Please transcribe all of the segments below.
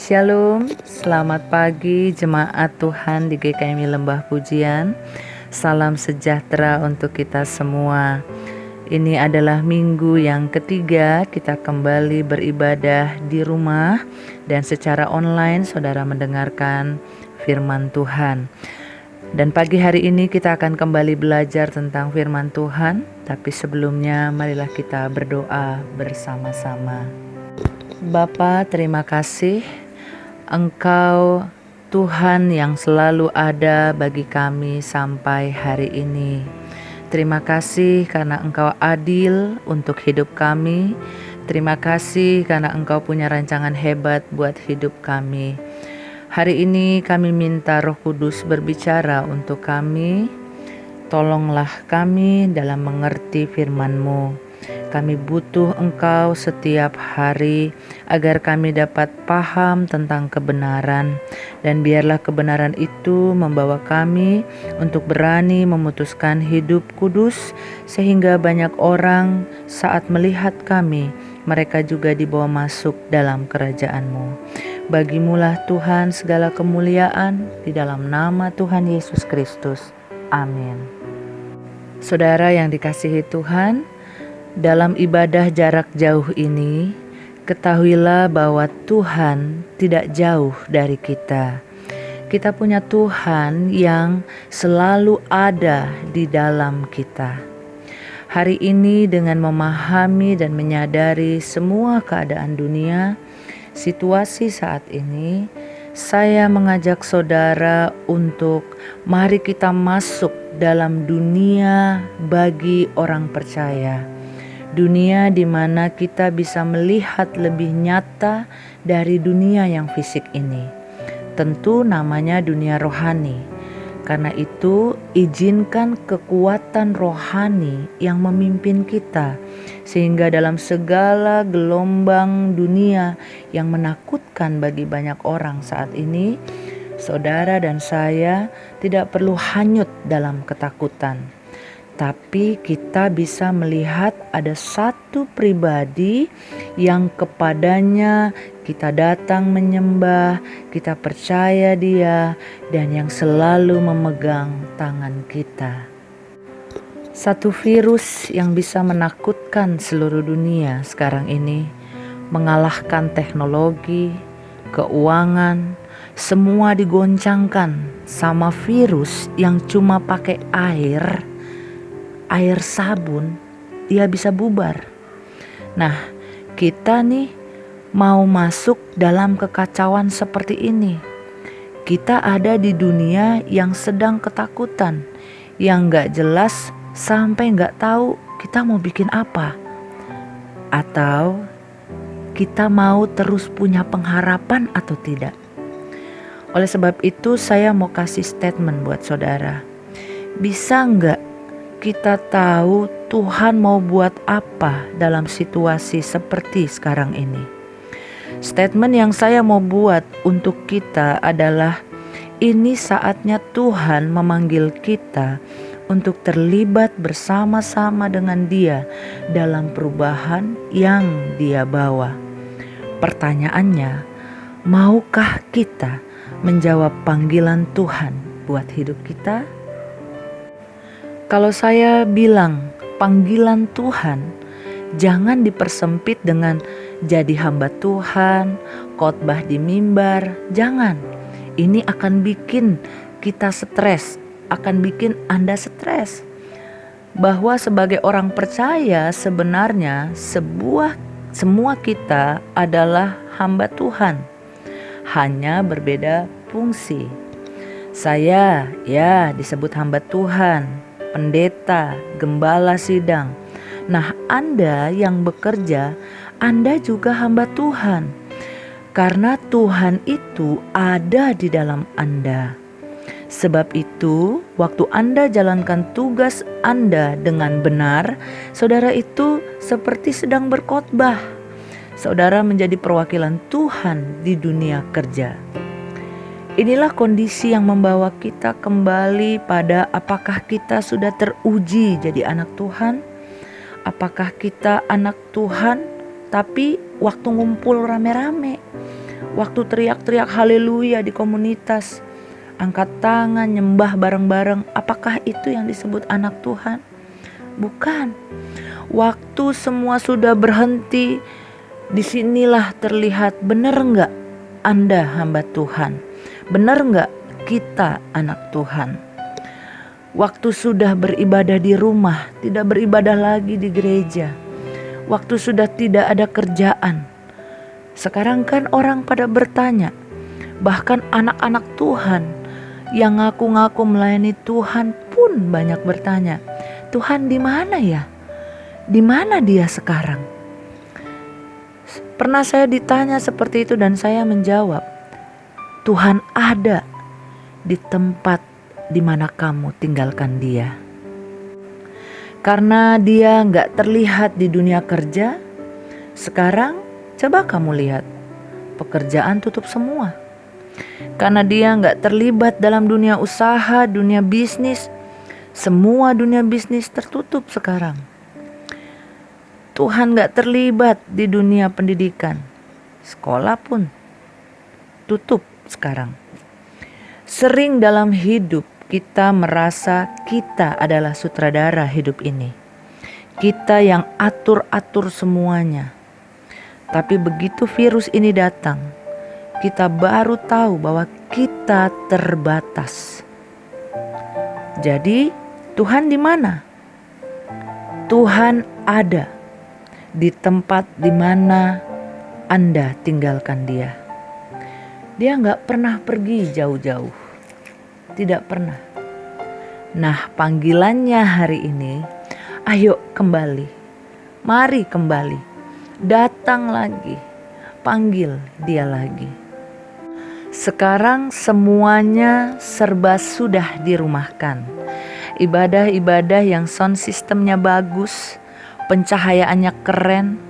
Shalom, selamat pagi jemaat Tuhan di GKMI Lembah Pujian. Salam sejahtera untuk kita semua. Ini adalah minggu yang ketiga kita kembali beribadah di rumah dan secara online saudara mendengarkan firman Tuhan. Dan pagi hari ini kita akan kembali belajar tentang firman Tuhan, tapi sebelumnya marilah kita berdoa bersama-sama. Bapa, terima kasih Engkau Tuhan yang selalu ada bagi kami sampai hari ini. Terima kasih karena Engkau adil untuk hidup kami. Terima kasih karena Engkau punya rancangan hebat buat hidup kami. Hari ini kami minta Roh Kudus berbicara untuk kami. Tolonglah kami dalam mengerti firman-Mu. Kami butuh Engkau setiap hari agar kami dapat paham tentang kebenaran, dan biarlah kebenaran itu membawa kami untuk berani memutuskan hidup kudus, sehingga banyak orang saat melihat kami, mereka juga dibawa masuk dalam kerajaan-Mu. Bagimulah Tuhan segala kemuliaan, di dalam nama Tuhan Yesus Kristus. Amin. Saudara yang dikasihi Tuhan, dalam ibadah jarak jauh ini, ketahuilah bahwa Tuhan tidak jauh dari kita. Kita punya Tuhan yang selalu ada di dalam kita. Hari ini dengan memahami dan menyadari semua keadaan dunia, situasi saat ini, saya mengajak saudara untuk mari kita masuk dalam dunia bagi orang percaya. Dunia di mana kita bisa melihat lebih nyata dari dunia yang fisik ini. Tentu namanya dunia rohani. Karena itu izinkan kekuatan rohani yang memimpin kita. Sehingga dalam segala gelombang dunia yang menakutkan bagi banyak orang saat ini, saudara dan saya tidak perlu hanyut dalam ketakutan. Tapi kita bisa melihat ada satu pribadi yang kepadanya kita datang menyembah, kita percaya Dia, dan yang selalu memegang tangan kita. Satu virus yang bisa menakutkan seluruh dunia sekarang ini, mengalahkan teknologi, keuangan, semua digoncangkan sama virus yang cuma pakai air sabun, dia bisa bubar. Nah, kita nih mau masuk dalam kekacauan seperti ini. Kita ada di dunia yang sedang ketakutan, yang gak jelas sampai gak tahu kita mau bikin apa. Atau kita mau terus punya pengharapan atau tidak. Oleh sebab itu saya mau kasih statement buat saudara. Bisa gak kita tahu Tuhan mau buat apa dalam situasi seperti sekarang ini? Statement yang saya mau buat untuk kita adalah ini saatnya Tuhan memanggil kita untuk terlibat bersama-sama dengan Dia dalam perubahan yang Dia bawa. Pertanyaannya, maukah kita menjawab panggilan Tuhan buat hidup kita? Kalau saya bilang panggilan Tuhan, jangan dipersempit dengan jadi hamba Tuhan, khotbah di mimbar, jangan. Ini akan bikin kita stres, akan bikin Anda stres. Bahwa sebagai orang percaya sebenarnya semua kita adalah hamba Tuhan, hanya berbeda fungsi. Saya disebut hamba Tuhan, pendeta, gembala sidang. Nah, Anda yang bekerja, Anda juga hamba Tuhan. Karena Tuhan itu ada di dalam Anda. Sebab itu, waktu Anda jalankan tugas Anda dengan benar, saudara itu seperti sedang berkhotbah. Saudara menjadi perwakilan Tuhan di dunia kerja. Inilah kondisi yang membawa kita kembali pada apakah kita sudah teruji jadi anak Tuhan? Apakah kita anak Tuhan tapi waktu ngumpul rame-rame? waktu teriak-teriak haleluya di komunitas, angkat tangan, nyembah bareng-bareng, apakah itu yang disebut anak Tuhan? Bukan. Waktu semua sudah berhenti, disinilah terlihat benar enggak Anda hamba Tuhan? Benar enggak kita anak Tuhan? Waktu sudah beribadah di rumah, tidak beribadah lagi di gereja. Waktu sudah tidak ada kerjaan. Sekarang kan orang pada bertanya, bahkan anak-anak Tuhan yang ngaku-ngaku melayani Tuhan pun banyak bertanya, Tuhan di mana ya? Di mana dia sekarang? Pernah saya ditanya seperti itu dan saya menjawab, Tuhan ada di tempat di mana kamu tinggalkan dia. Karena dia gak terlihat di dunia kerja, sekarang coba kamu lihat, pekerjaan tutup semua. Karena dia gak terlibat dalam dunia usaha, dunia bisnis, semua dunia bisnis tertutup sekarang. Tuhan gak terlibat di dunia pendidikan, sekolah pun tutup sekarang. Sering dalam hidup kita merasa kita adalah sutradara hidup ini. Kita yang atur-atur semuanya. Tapi begitu virus ini datang, kita baru tahu bahwa kita terbatas. Jadi, Tuhan di mana? Tuhan ada di tempat di mana Anda tinggalkan dia. Dia gak pernah pergi jauh-jauh. Tidak pernah. Nah, panggilannya hari ini, ayo kembali. Mari kembali. Datang lagi. Panggil dia lagi. Sekarang semuanya serba sudah dirumahkan. Ibadah-ibadah yang sound systemnya bagus, pencahayaannya keren,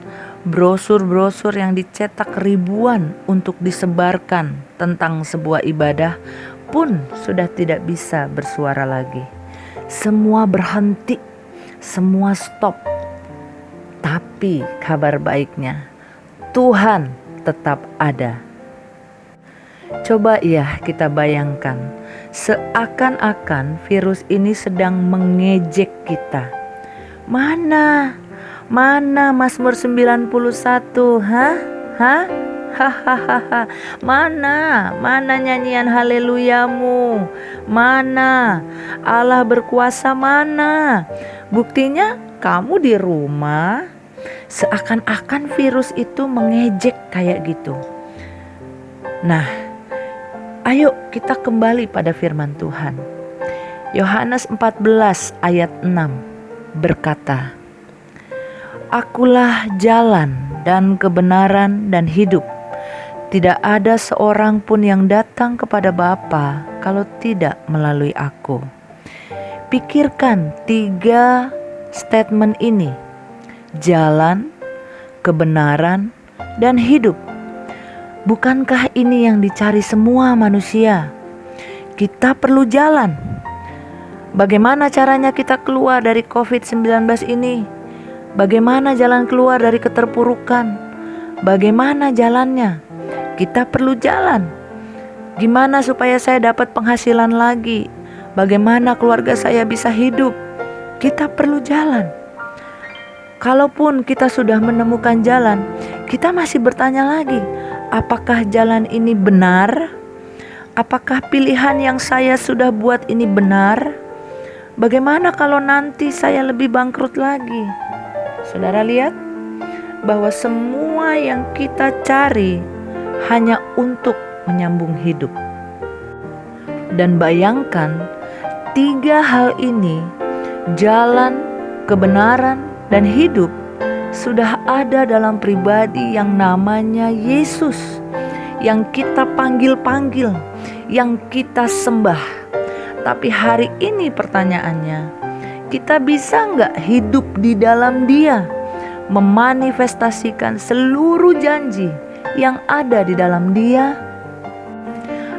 brosur-brosur yang dicetak ribuan untuk disebarkan tentang sebuah ibadah pun sudah tidak bisa bersuara lagi. Semua berhenti, semua stop. Tapi kabar baiknya, Tuhan tetap ada. Coba ya kita bayangkan, seakan-akan virus ini sedang mengejek kita. Mana Mazmur 91? Hahaha. Mana nyanyian haleluyamu? Mana Allah berkuasa mana? Buktinya kamu di rumah. Seakan-akan virus itu mengejek kayak gitu. Nah, ayo kita kembali pada firman Tuhan. Yohanes 14 ayat 6 berkata, Akulah jalan dan kebenaran dan hidup. Tidak ada seorang pun yang datang kepada Bapa kalau tidak melalui aku. Pikirkan 3 statement ini. Jalan, kebenaran, dan hidup. Bukankah ini yang dicari semua manusia? Kita perlu jalan. Bagaimana caranya kita keluar dari COVID-19 ini? Bagaimana jalan keluar dari keterpurukan? Bagaimana jalannya? Kita perlu jalan. Gimana supaya saya dapat penghasilan lagi? Bagaimana keluarga saya bisa hidup? Kita perlu jalan. Kalaupun kita sudah menemukan jalan, kita masih bertanya lagi, apakah jalan ini benar? Apakah pilihan yang saya sudah buat ini benar? Bagaimana kalau nanti saya lebih bangkrut lagi? Saudara lihat bahwa semua yang kita cari hanya untuk menyambung hidup. Dan bayangkan 3 hal ini, jalan, kebenaran, dan hidup, sudah ada dalam pribadi yang namanya Yesus, yang kita panggil-panggil, yang kita sembah. Tapi hari ini pertanyaannya, kita bisa nggak hidup di dalam Dia, memanifestasikan seluruh janji yang ada di dalam Dia?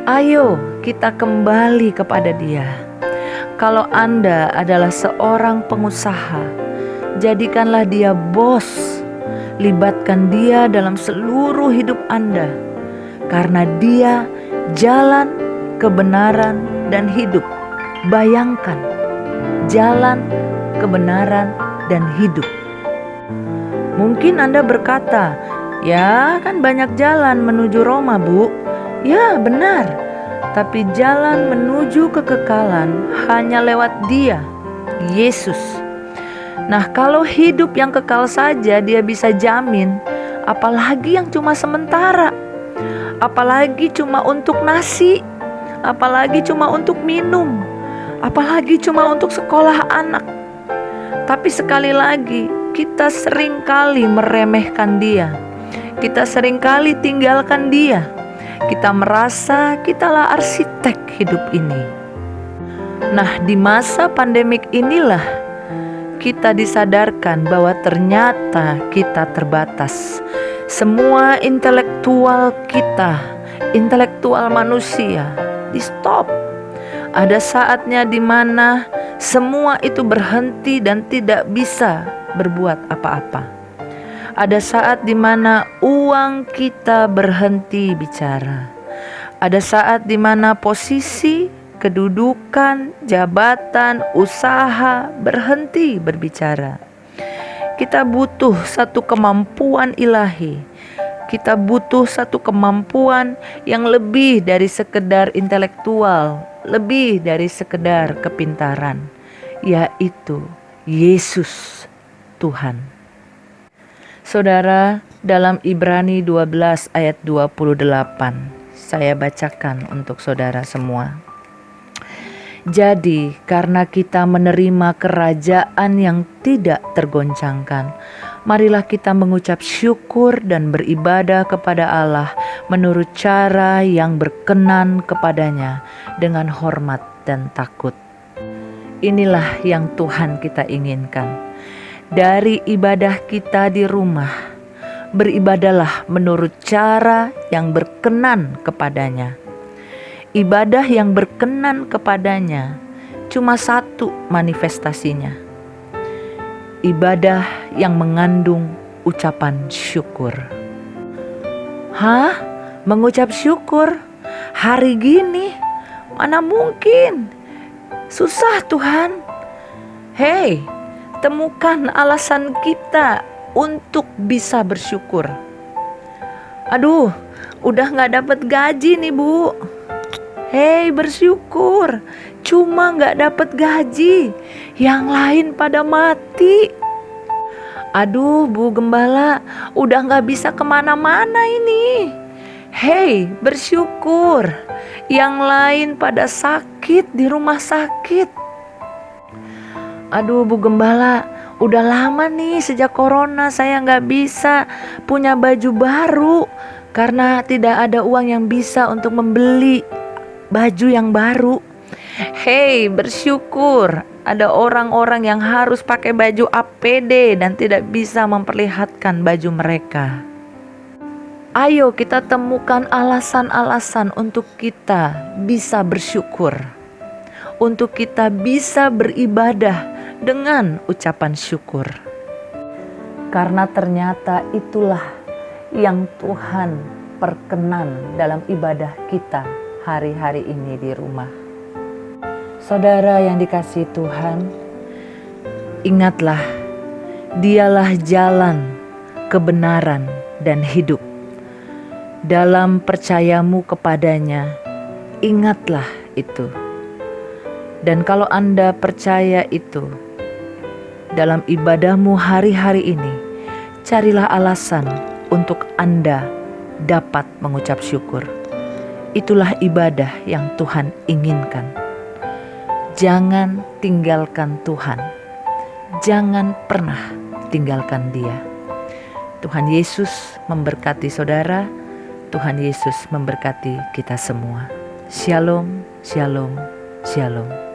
Ayo kita kembali kepada Dia. Kalau Anda adalah seorang pengusaha, jadikanlah Dia bos. Libatkan Dia dalam seluruh hidup Anda. karena Dia jalan, kebenaran, dan hidup. Bayangkan, jalan, kebenaran, dan hidup. Mungkin Anda berkata, "Ya, kan banyak jalan menuju Roma, Bu." Ya, benar. Tapi jalan menuju kekekalan hanya lewat Dia, Yesus. Nah, kalau hidup yang kekal saja Dia bisa jamin, apalagi yang cuma sementara. Apalagi cuma untuk nasi, apalagi cuma untuk minum, apalagi cuma untuk sekolah anak. Tapi sekali lagi, kita seringkali meremehkan Dia. Kita seringkali tinggalkan Dia. Kita merasa kitalah arsitek hidup ini. Nah, di masa pandemik inilah kita disadarkan bahwa ternyata kita terbatas. Semua intelektual kita, intelektual manusia, di stop. Ada saatnya di mana semua itu berhenti dan tidak bisa berbuat apa-apa. Ada saat di mana uang kita berhenti bicara. Ada saat di mana posisi, kedudukan, jabatan, usaha berhenti berbicara. Kita butuh satu kemampuan ilahi. Kita butuh satu kemampuan yang lebih dari sekedar intelektual, lebih dari sekedar kepintaran, yaitu Yesus Tuhan. Saudara, dalam Ibrani 12 ayat 28, saya bacakan untuk saudara semua. Jadi, karena kita menerima kerajaan yang tidak tergoncangkan, marilah kita mengucap syukur dan beribadah kepada Allah menurut cara yang berkenan kepadanya dengan hormat dan takut. Inilah yang Tuhan kita inginkan. Dari ibadah kita di rumah, beribadahlah menurut cara yang berkenan kepadanya. Ibadah yang berkenan kepadanya cuma satu manifestasinya. Ibadah yang mengandung ucapan syukur. Hah? Mengucap syukur? Hari gini? Mana mungkin? Susah, Tuhan. Hei, temukan alasan kita untuk bisa bersyukur. Aduh, udah gak dapat gaji nih, Bu. Hei, bersyukur. Cuma gak dapat gaji, yang lain pada mati. Aduh, Bu Gembala, udah gak bisa kemana-mana ini. Hei, bersyukur. Yang lain pada sakit di rumah sakit. Aduh, Bu Gembala, udah lama nih sejak corona saya gak bisa punya baju baru karena tidak ada uang yang bisa untuk membeli baju yang baru. Hei, bersyukur. Ada orang-orang yang harus pakai baju APD dan tidak bisa memperlihatkan baju mereka. Ayo kita temukan alasan-alasan untuk kita bisa bersyukur. Untuk kita bisa beribadah dengan ucapan syukur. Karena ternyata itulah yang Tuhan perkenan dalam ibadah kita hari-hari ini di rumah. Saudara yang dikasihi Tuhan, ingatlah, Dialah jalan, kebenaran, dan hidup. Dalam percayamu kepadanya, ingatlah itu. Dan kalau Anda percaya itu, dalam ibadahmu hari-hari ini, carilah alasan untuk Anda dapat mengucap syukur. Itulah ibadah yang Tuhan inginkan. Jangan tinggalkan Tuhan. Jangan pernah tinggalkan Dia. Tuhan Yesus memberkati saudara. Tuhan Yesus memberkati kita semua. Shalom, shalom, shalom.